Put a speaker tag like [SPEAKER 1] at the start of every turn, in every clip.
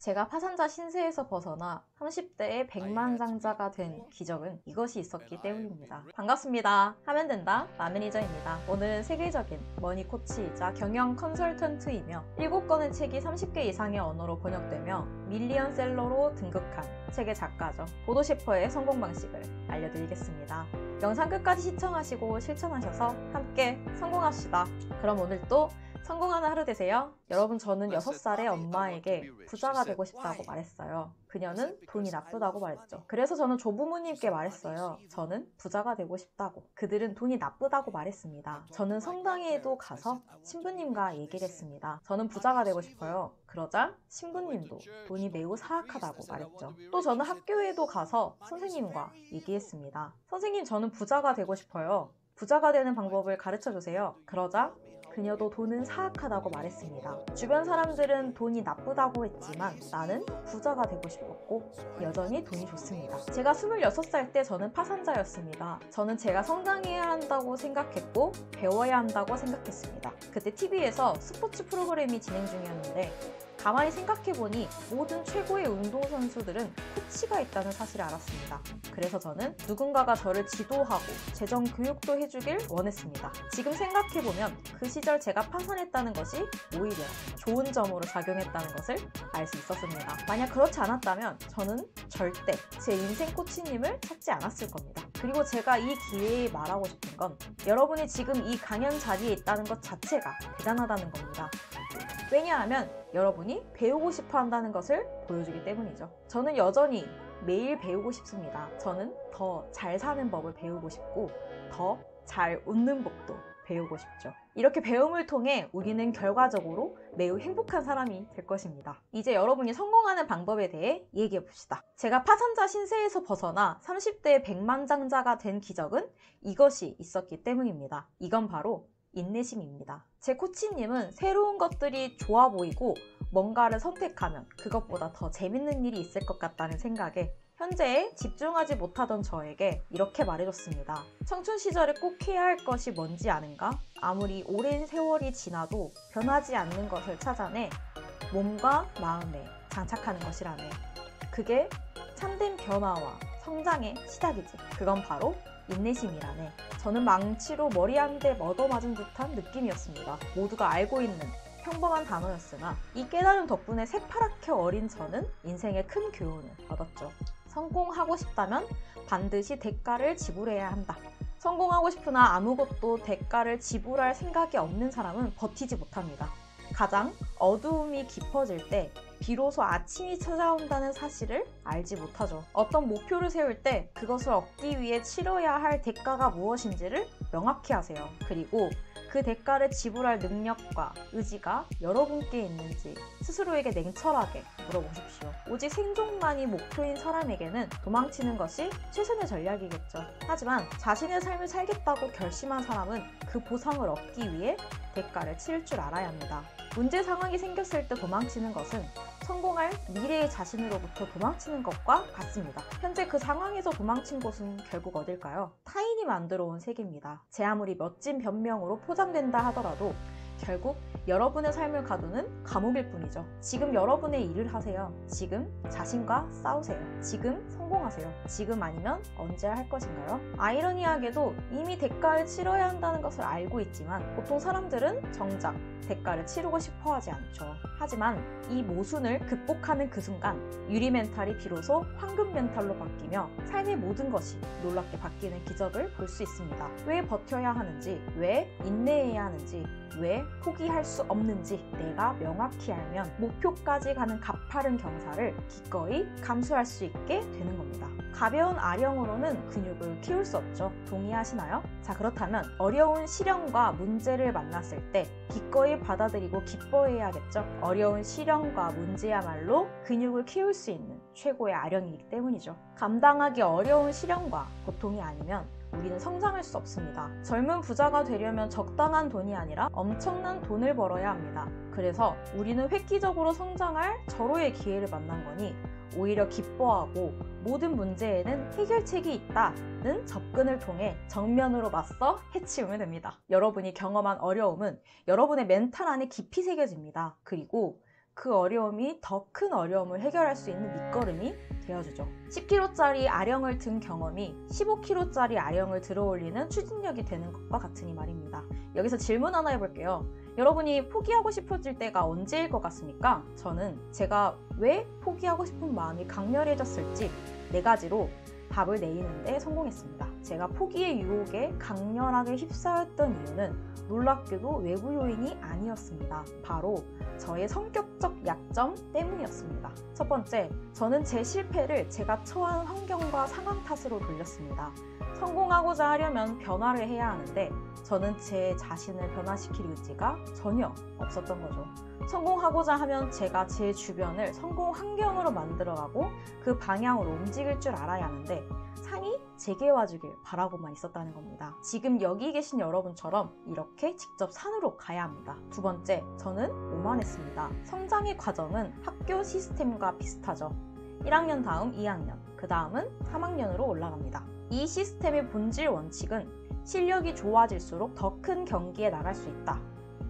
[SPEAKER 1] 제가 파산자 신세에서 벗어나 30대의 백만장자가 된 기적은 이것이 있었기 때문입니다. 반갑습니다. 하면 된다 마매니저입니다. 오늘은 세계적인 머니 코치이자 경영 컨설턴트이며 7권의 책이 30개 이상의 언어로 번역되며 밀리언셀러로 등극한 책의 작가죠. 보도셰퍼의 성공 방식을 알려드리겠습니다. 영상 끝까지 시청하시고 실천하셔서 함께 성공합시다. 그럼 오늘 또 성공하는 하루 되세요. 여러분, 저는 6살의 엄마에게 부자가 되고 싶다고 말했어요. 그녀는 돈이 나쁘다고 말했죠. 그래서 저는 조부모님께 말했어요. 저는 부자가 되고 싶다고. 그들은 돈이 나쁘다고 말했습니다. 저는 성당에도 가서 신부님과 얘기를 했습니다. 저는 부자가 되고 싶어요. 그러자 신부님도 돈이 매우 사악하다고 말했죠. 또 저는 학교에도 가서 선생님과 얘기했습니다. 선생님, 저는 부자가 되고 싶어요. 부자가 되는 방법을 가르쳐주세요. 그러자 그녀도 돈은 사악하다고 말했습니다. 주변 사람들은 돈이 나쁘다고 했지만 나는 부자가 되고 싶었고 여전히 돈이 좋습니다. 제가 26살 때 저는 파산자였습니다. 저는 제가 성장해야 한다고 생각했고 배워야 한다고 생각했습니다. 그때 TV에서 스포츠 프로그램이 진행 중이었는데 가만히 생각해보니 모든 최고의 운동선수들은 코치가 있다는 사실을 알았습니다. 그래서 저는 누군가가 저를 지도하고 재정 교육도 해주길 원했습니다. 지금 생각해보면 그 시절 제가 파산했다는 것이 오히려 좋은 점으로 작용했다는 것을 알 수 있었습니다. 만약 그렇지 않았다면 저는 절대 제 인생 코치님을 찾지 않았을 겁니다. 그리고 제가 이 기회에 말하고 싶은 건 여러분이 지금 이 강연 자리에 있다는 것 자체가 대단하다는 겁니다. 왜냐하면 여러분이 배우고 싶어 한다는 것을 보여주기 때문이죠. 저는 여전히 매일 배우고 싶습니다. 저는 더 잘 사는 법을 배우고 싶고 더 잘 웃는 법도 배우고 싶죠. 이렇게 배움을 통해 우리는 결과적으로 매우 행복한 사람이 될 것입니다. 이제 여러분이 성공하는 방법에 대해 얘기해 봅시다. 제가 파산자 신세에서 벗어나 30대의 백만장자가 된 기적은 이것이 있었기 때문입니다. 이건 바로 인내심입니다. 제 코치님은 새로운 것들이 좋아 보이고 뭔가를 선택하면 그것보다 더 재밌는 일이 있을 것 같다는 생각에 현재에 집중하지 못하던 저에게 이렇게 말해줬습니다. 청춘 시절에 꼭 해야 할 것이 뭔지 아는가? 아무리 오랜 세월이 지나도 변하지 않는 것을 찾아내 몸과 마음에 장착하는 것이라네. 그게 참된 변화와 성장의 시작이지. 그건 바로 인내심이라네. 저는 망치로 머리 한 대 얻어맞은 듯한 느낌이었습니다. 모두가 알고 있는 평범한 단어였으나 이 깨달음 덕분에 새파랗게 어린 저는 인생의 큰 교훈을 얻었죠. 성공하고 싶다면 반드시 대가를 지불해야 한다. 성공하고 싶으나 아무것도 대가를 지불할 생각이 없는 사람은 버티지 못합니다. 가장 어두움이 깊어질 때 비로소 아침이 찾아온다는 사실을 알지 못하죠. 어떤 목표를 세울 때 그것을 얻기 위해 치러야 할 대가가 무엇인지를 명확히 하세요. 그리고 그 대가를 지불할 능력과 의지가 여러분께 있는지 스스로에게 냉철하게 물어보십시오. 오직 생존만이 목표인 사람에게는 도망치는 것이 최선의 전략이겠죠. 하지만 자신의 삶을 살겠다고 결심한 사람은 그 보상을 얻기 위해 대가를 치를 줄 알아야 합니다. 문제 상황이 생겼을 때 도망치는 것은 성공할 미래의 자신으로부터 도망치는 것과 같습니다. 현재 그 상황에서 도망친 곳은 결국 어딜까요? 타인이 만들어 온 세계입니다. 제 아무리 멋진 변명으로 포장된다 하더라도 결국 여러분의 삶을 가두는 감옥일 뿐이죠. 지금 여러분의 일을 하세요. 지금 자신과 싸우세요. 지금 성공하세요. 지금 아니면 언제 할 것인가요? 아이러니하게도 이미 대가를 치러야 한다는 것을 알고 있지만 보통 사람들은 정작 대가를 치르고 싶어 하지 않죠. 하지만 이 모순을 극복하는 그 순간 유리 멘탈이 비로소 황금 멘탈로 바뀌며 삶의 모든 것이 놀랍게 바뀌는 기적을 볼 수 있습니다. 왜 버텨야 하는지, 왜 인내해야 하는지, 왜 포기할 수 없는지 내가 명확히 알면 목표까지 가는 가파른 경사를 기꺼이 감수할 수 있게 되는 겁니다. 가벼운 아령으로는 근육을 키울 수 없죠. 동의하시나요? 자, 그렇다면 어려운 시련과 문제를 만났을 때 기꺼이 받아들이고 기뻐해야겠죠. 어려운 시련과 문제야말로 근육을 키울 수 있는 최고의 아령이기 때문이죠. 감당하기 어려운 시련과 고통이 아니면 우리는 성장할 수 없습니다. 젊은 부자가 되려면 적당한 돈이 아니라 엄청난 돈을 벌어야 합니다. 그래서 우리는 획기적으로 성장할 절호의 기회를 만난 거니 오히려 기뻐하고 모든 문제에는 해결책이 있다는 접근을 통해 정면으로 맞서 해치우면 됩니다. 여러분이 경험한 어려움은 여러분의 멘탈 안에 깊이 새겨집니다. 그리고 그 어려움이 더 큰 어려움을 해결할 수 있는 밑거름이 되어주죠. 10kg짜리 아령을 든 경험이 15kg짜리 아령을 들어 올리는 추진력이 되는 것과 같으니 말입니다. 여기서 질문 하나 해볼게요. 여러분이 포기하고 싶어질 때가 언제일 것 같습니까? 저는 제가 왜 포기하고 싶은 마음이 강렬해졌을지 4가지로 답을 내리는데 성공했습니다. 제가 포기의 유혹에 강렬하게 휩싸였던 이유는 놀랍게도 외부 요인이 아니었습니다. 바로 저의 성격적 약점 때문이었습니다. 첫 번째, 저는 제 실패를 제가 처한 환경과 상황 탓으로 돌렸습니다. 성공하고자 하려면 변화를 해야 하는데 저는 제 자신을 변화시킬 의지가 전혀 없었던 거죠. 성공하고자 하면 제가 제 주변을 성공 환경으로 만들어가고 그 방향으로 움직일 줄 알아야 하는데 상이 제게 와주길 바라고만 있었다는 겁니다. 지금 여기 계신 여러분처럼 이렇게 직접 산으로 가야 합니다. 두 번째, 저는 오만했습니다. 성장의 과정은 학교 시스템과 비슷하죠. 1학년 다음 2학년, 그 다음은 3학년으로 올라갑니다. 이 시스템의 본질 원칙은 실력이 좋아질수록 더 큰 경기에 나갈 수 있다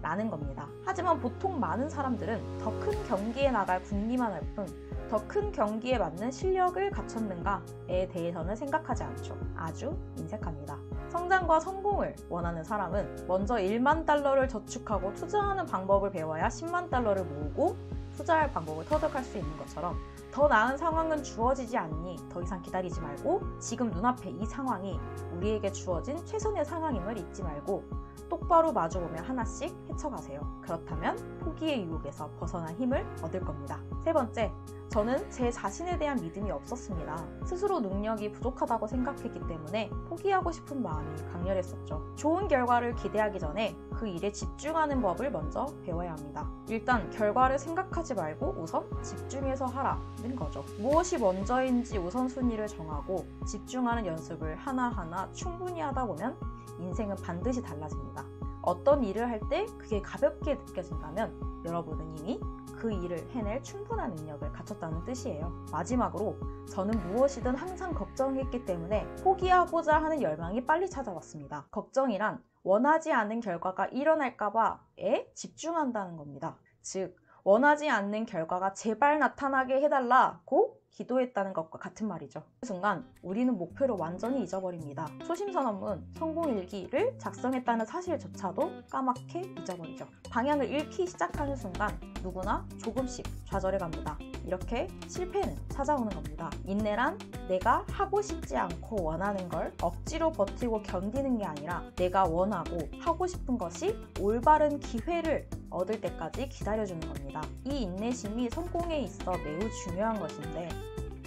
[SPEAKER 1] 라는 겁니다. 하지만 보통 많은 사람들은 더 큰 경기에 나갈 궁리만 할 뿐 더 큰 경기에 맞는 실력을 갖췄는가에 대해서는 생각하지 않죠. 아주 인색합니다. 성장과 성공을 원하는 사람은 먼저 1만 달러를 저축하고 투자하는 방법을 배워야 10만 달러를 모으고 투자할 방법을 터득할 수 있는 것처럼 더 나은 상황은 주어지지 않니 더 이상 기다리지 말고 지금 눈앞에 이 상황이 우리에게 주어진 최선의 상황임을 잊지 말고 똑바로 마주보며 하나씩 헤쳐가세요. 그렇다면 포기의 유혹에서 벗어난 힘을 얻을 겁니다. 세 번째, 저는 제 자신에 대한 믿음이 없었습니다. 스스로 능력이 부족하다고 생각했기 때문에 포기하고 싶은 마음이 강렬했었죠. 좋은 결과를 기대하기 전에 그 일에 집중하는 법을 먼저 배워야 합니다. 일단 결과를 생각하지 말고 우선 집중해서 하라는 거죠. 무엇이 먼저인지 우선순위를 정하고 집중하는 연습을 하나하나 충분히 하다 보면 인생은 반드시 달라집니다. 어떤 일을 할 때 그게 가볍게 느껴진다면 여러분은 이미 그 일을 해낼 충분한 능력을 갖췄다는 뜻이에요. 마지막으로 저는 무엇이든 항상 걱정했기 때문에 포기하고자 하는 열망이 빨리 찾아왔습니다. 걱정이란 원하지 않은 결과가 일어날까봐에 집중한다는 겁니다. 즉, 원하지 않는 결과가 제발 나타나게 해달라고 기도했다는 것과 같은 말이죠. 그 순간 우리는 목표를 완전히 잊어버립니다. 초심선언문, 성공일기를 작성했다는 사실조차도 까맣게 잊어버리죠. 방향을 잃기 시작하는 순간 누구나 조금씩 좌절해갑니다. 이렇게 실패는 찾아오는 겁니다. 인내란 내가 하고 싶지 않고 원하는 걸 억지로 버티고 견디는 게 아니라 내가 원하고 하고 싶은 것이 올바른 기회를 얻을 때까지 기다려주는 겁니다. 이 인내심이 성공에 있어 매우 중요한 것인데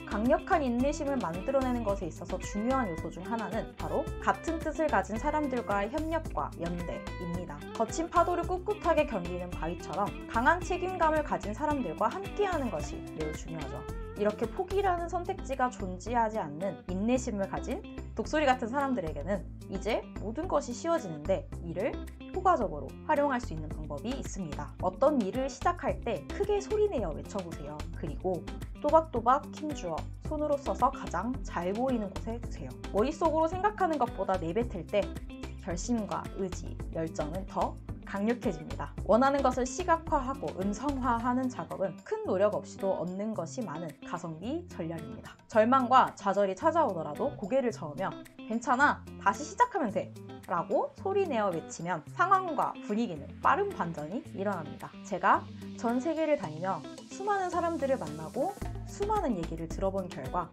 [SPEAKER 1] 강력한 인내심을 만들어내는 것에 있어서 중요한 요소 중 하나는 바로 같은 뜻을 가진 사람들과의 협력과 연대입니다. 거친 파도를 꿋꿋하게 견디는 바위처럼 강한 책임감을 가진 사람들과 함께하는 것이 매우 중요하죠. 이렇게 포기라는 선택지가 존재하지 않는 인내심을 가진 독수리 같은 사람들에게는 이제 모든 것이 쉬워지는데 이를 효과적으로 활용할 수 있는 방법이 있습니다. 어떤 일을 시작할 때 크게 소리내어 외쳐보세요. 그리고 또박또박 힘주어 손으로 써서 가장 잘 보이는 곳에 두세요. 머릿속으로 생각하는 것보다 내뱉을 때 결심과 의지, 열정은 더 강력해집니다. 원하는 것을 시각화하고 음성화하는 작업은 큰 노력 없이도 얻는 것이 많은 가성비 전략입니다. 절망과 좌절이 찾아오더라도 고개를 저으며 괜찮아, 다시 시작하면 돼 라고 소리내어 외치면 상황과 분위기는 빠른 반전이 일어납니다. 제가 전 세계를 다니며 수많은 사람들을 만나고 수많은 얘기를 들어본 결과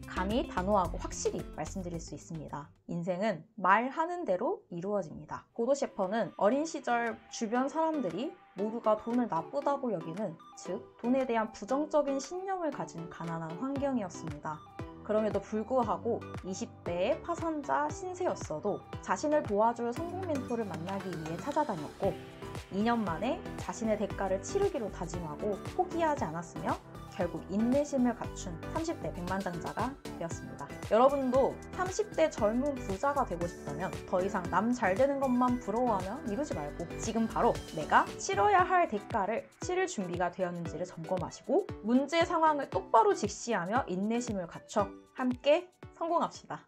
[SPEAKER 1] 감히 단호하고 확실히 말씀드릴 수 있습니다. 인생은 말하는 대로 이루어집니다. 보도 셰퍼는 어린 시절 주변 사람들이 모두가 돈을 나쁘다고 여기는, 즉 돈에 대한 부정적인 신념을 가진 가난한 환경이었습니다. 그럼에도 불구하고 20대의 파산자 신세였어도 자신을 도와줄 성공 멘토를 만나기 위해 찾아다녔고 2년 만에 자신의 대가를 치르기로 다짐하고 포기하지 않았으며 결국 인내심을 갖춘 30대 백만장자가 되었습니다. 여러분도 30대 젊은 부자가 되고 싶다면 더 이상 남 잘 되는 것만 부러워하며 미루지 말고 지금 바로 내가 치러야 할 대가를 치를 준비가 되었는지를 점검하시고 문제 상황을 똑바로 직시하며 인내심을 갖춰 함께 성공합시다.